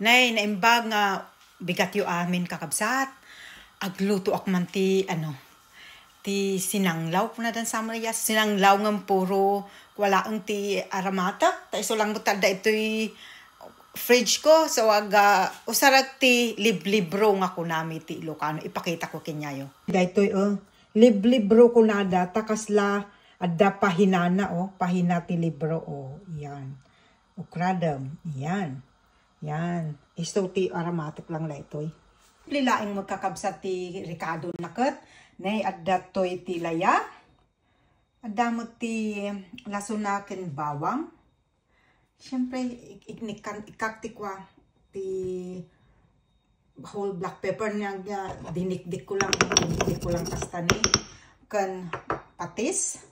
Nay, naimbag nga bigat yu amin kakabsat. Agluto ak man ti sinanglaw po na dan sa Maria. Sinanglaw ng puro wala ang ti aramata. Ta iso lang butal da ito'y fridge ko. So usarag ti liblibro nga ko nami ti Ilocano. Ipakita ko kinyayo. Da ito'y liblibro ko na da. Takasla adda pahinana pahina ti libro yan. Ukradam, yan. Yan. Isto ti aromatic lang la ito'y. Lilaing magkakabsat ti Ricardo nakat. Nay adda to'y ti laya. Adda mo ti lasunakin bawang. Siyempre, ikaktikwa ti whole black pepper niya. Dinikdik ko lang kasta ni. Kan patis.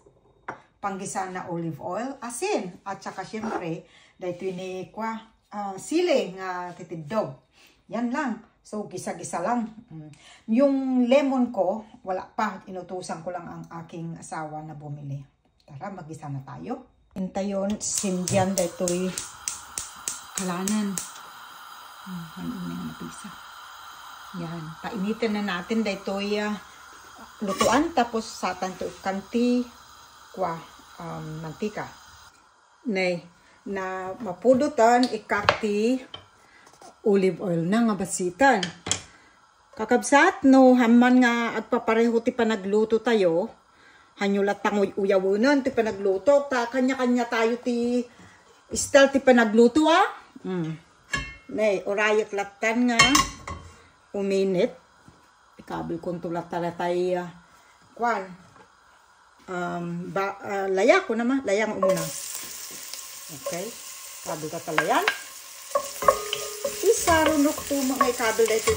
Panggisa na olive oil. Asin. At saka siyempre, dahito ni sili nga titidog. Yan lang. So, gisa-gisa lang. Yung lemon ko, wala pa. Inutusan ko lang ang aking asawa na bumili. Tara, magisa na tayo. Intayon, sindyan dahito'y kalanan. Yan. Painitin na natin dahito'y lutuan. Tapos, satan to kanti mantika. Nay, na mapudutan ikakti olive oil na nga basitan. Kakabsat no haman nga agpapareho ti panagluto tayo. Hanyulat tangoy uyawunan ti panagluto. Ta kanya-kanya tayo ti style ti panagluto Nay, orayat latan nga uminit. Ikabil kong tulat talatay laya ko naman. Layang umuna. Okay. Kabel katalayan. Isarunok to mga kabel na ito'y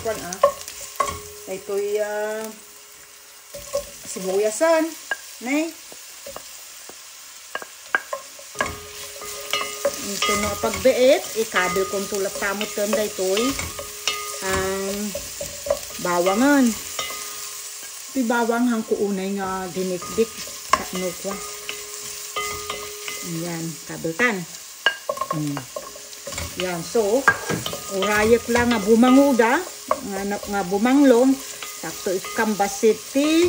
ito'y sibuyasan. Nay. Ito na pagbeet. Ikabel kong tulad tamot tanda ito'y bawangan. Ito'y bawang hang kuunay nga dinikdik. Ano kwa. Yan, kabeltan. Yan, so, urayak lang nga bumanguda, nga bumanglong, sakto ikambasit ti,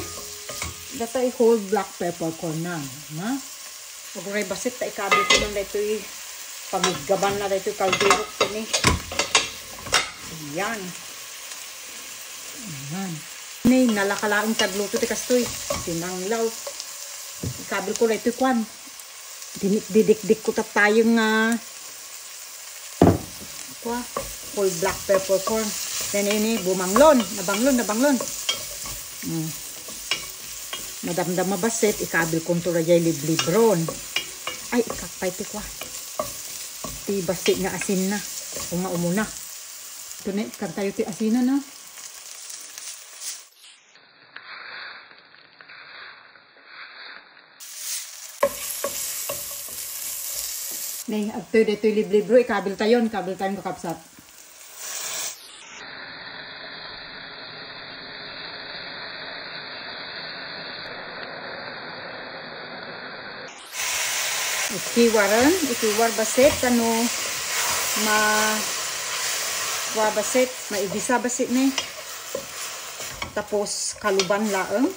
datay whole black pepper ko na. Pag uray basit, ta ikabel ko nang dito'y pamiggaban na dito'y kaldirok ko ni. Yan. Yan. Nay, nalakalaang tagluto ti kastoy. Sinanglaw. Ikabel ko na ito'y didikdik ko tayong whole black pepper corn. Then ini bumanglon, nabanglon. Madamdam mabasit, ikabil kong turayay liblibron. Ay, ikakpay ti ti basit nga asin na. O nga umuna. Ito na, ikan tayo ti asinan na. Nay, agtoy dito'y liblibro, ikabil tayon kakapsat. Ikiwar basit, basit, maibisa basit ni. Tapos, kaluban laeng,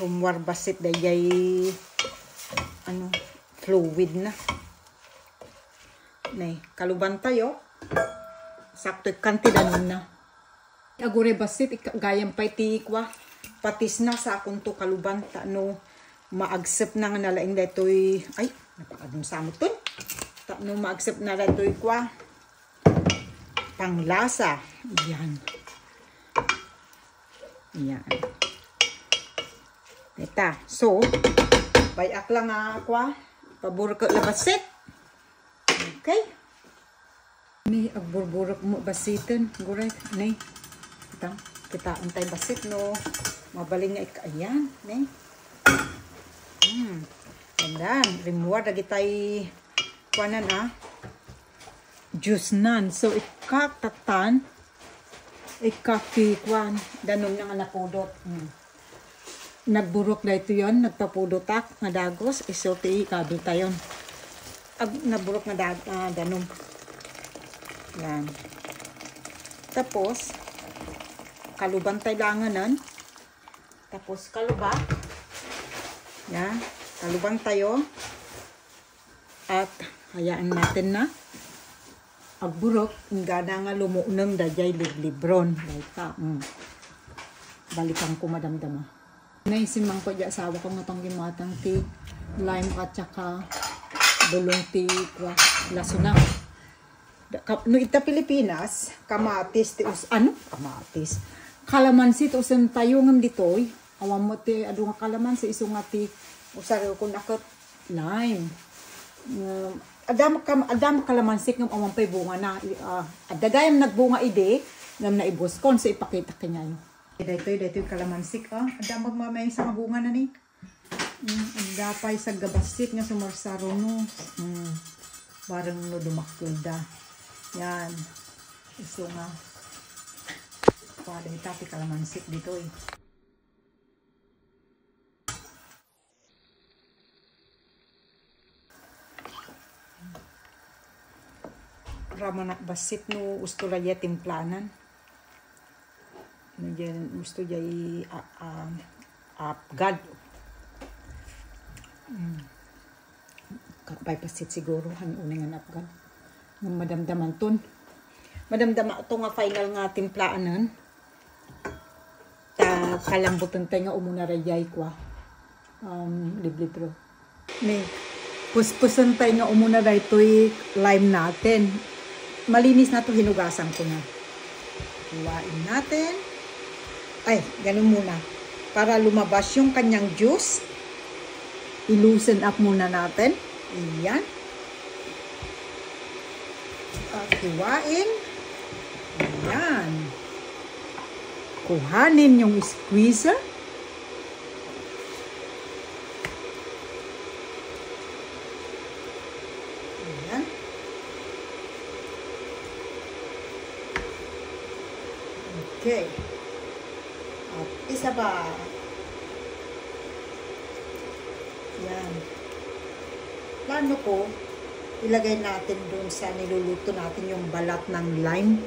rumwar basit dayay, fluid na. Nay, kaluban tayo. Sakto kanti danon na. Agure basit, gayam pa iti patis na sa akong to kaluban. Maagsep na nga nalaing deto'y, ay, napakadun sa mo to. Maagsep na deto'y panglasa. Yan. Yan. Eta, so, bayak lang pabor ko na basit. Okay. May agburburok mo basitin. Guray. Nay. Kita antay basit no. Mabaling nga ayan. Nay. Ganda. Rimuar lagi tayo juice nan. So, ikakatan. Ikakikwan. Danon nga napudot. Nagburok na ito yun. Nagpapudotak. Nga dagos. Isulti. Ikabil tayo. Nagburok na danom. Yan. Tapos, kaluban tayo langanan. Tapos, kaluba. Yan. Kaluban tayo. At, hayaan natin na. Agburok, nga na nga lumuunang dajay liblibron. Baita. Balikan ko madamdama. Naisimang ko dyan asawa ko nga itong gimatang ti lime at saka bulong ti lasunang. No ita Pilipinas, kamatis ti kamatis. Kalamansi ti usan tayo ngam ditoy. Awam mo ti adu nga kalamansi iso nga ti usaro ko nakot lime. Adam kalamansi ngam awam pay bunga na adagayam nagbunga ide ngam naibos kon sa ipakita kanya yo. Daytoy kalamansi adam magmamay sa bunga na ni. Agapay sa gabasit nga sumarsaro no. Barang no dumakilda. Yan. Iso nga. Paday tapi kalamansik dito eh. Ramanak basit no gusto raya timplanan. Nandiyan gusto jay apgad. Kapay pasit siguro han uningan apgad. Ng madamdaman ton. Madamdama ito nga final nga timplaanan. Ta kalambutan tayo nga umuna rayay kwa. Liblibro. Ni, puspusan tayo nga umuna ray ito'y lime natin. Malinis na ito, hinugasan ko na. Iwain natin. Ay, ganun muna. Para lumabas yung kanyang juice. I-loosen up muna natin. Iyan. At hiwain. Ayan. Kuhanin yung squeezer. Ayan. Okay. At isa ba? Ayan. Plano ko, ilagay natin doon sa niluluto natin yung balat ng lime.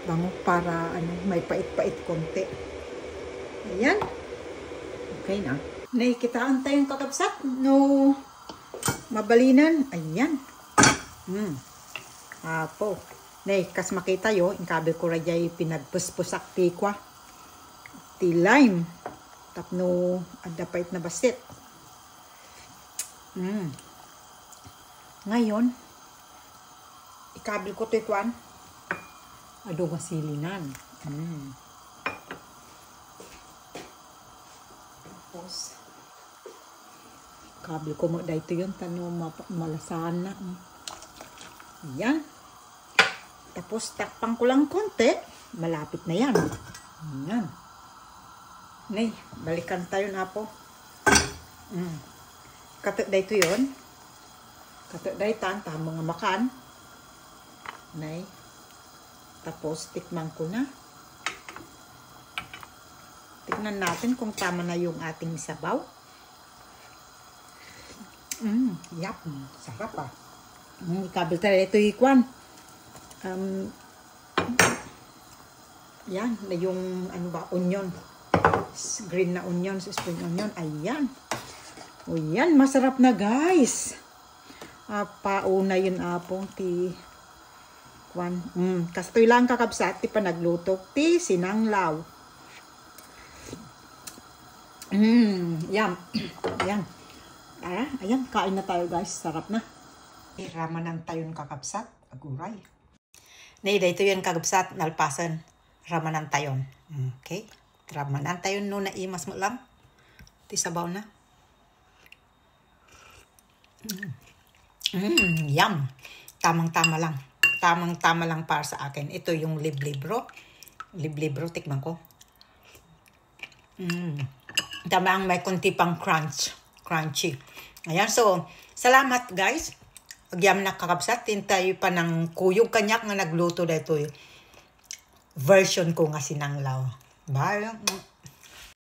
Bango para may pait-pait konti. Ayan. Okay na. Nakikitaan tayong kakabsat. No. Mabalinan. Ayan. Apo. Kas makita yo, ingkabe ko rajay pinagpuspusak ti kwa. Ti lime. Tapno ada pait na basit. Ngayon, ikabil ko ito ikwan. Ado masilinan. Tapos, ikabil ko mo dahito yun. Tano malasahan na. Ayan. Tapos, takpang ko lang konti. Malapit na yan. Ayan. Nay, balikan tayo na po. Kato dahito yun. Kato dahitan, tamang nga makan. Nay. Tapos, tikman ko na. Tignan natin kung tama na yung ating sabaw. Yap. Sarap ah. Ikabil tayo. Ito ikwan. Yan. Na yung, onion. Green na onion. Spring onion. Ayan. O yan. Masarap na guys. Pauna yun apong ti kastoy lang kakabsat ti panagluto ti sinanglaw. Yum. Ayan. Ayan, kain na tayo guys. Sarap na. Ramanan tayo kakabsat. Aguray. Nay, dito yun kakabsat. Nalpasan. Ramanan tayo. Okay. Ramanan tayo no na imas mo lang. Ti sabaw na. Yum. Tamang-tama lang. Tamang-tama lang para sa akin. Ito yung liblibro. Liblibro, tikman ko. Tamang may kunti pang crunchy. Ayan, so, salamat guys. Agyam na kakabsat. Tintayo pa ng kuyog kanyak nga nagluto dito. Version ko nga sinanglaw. Bye.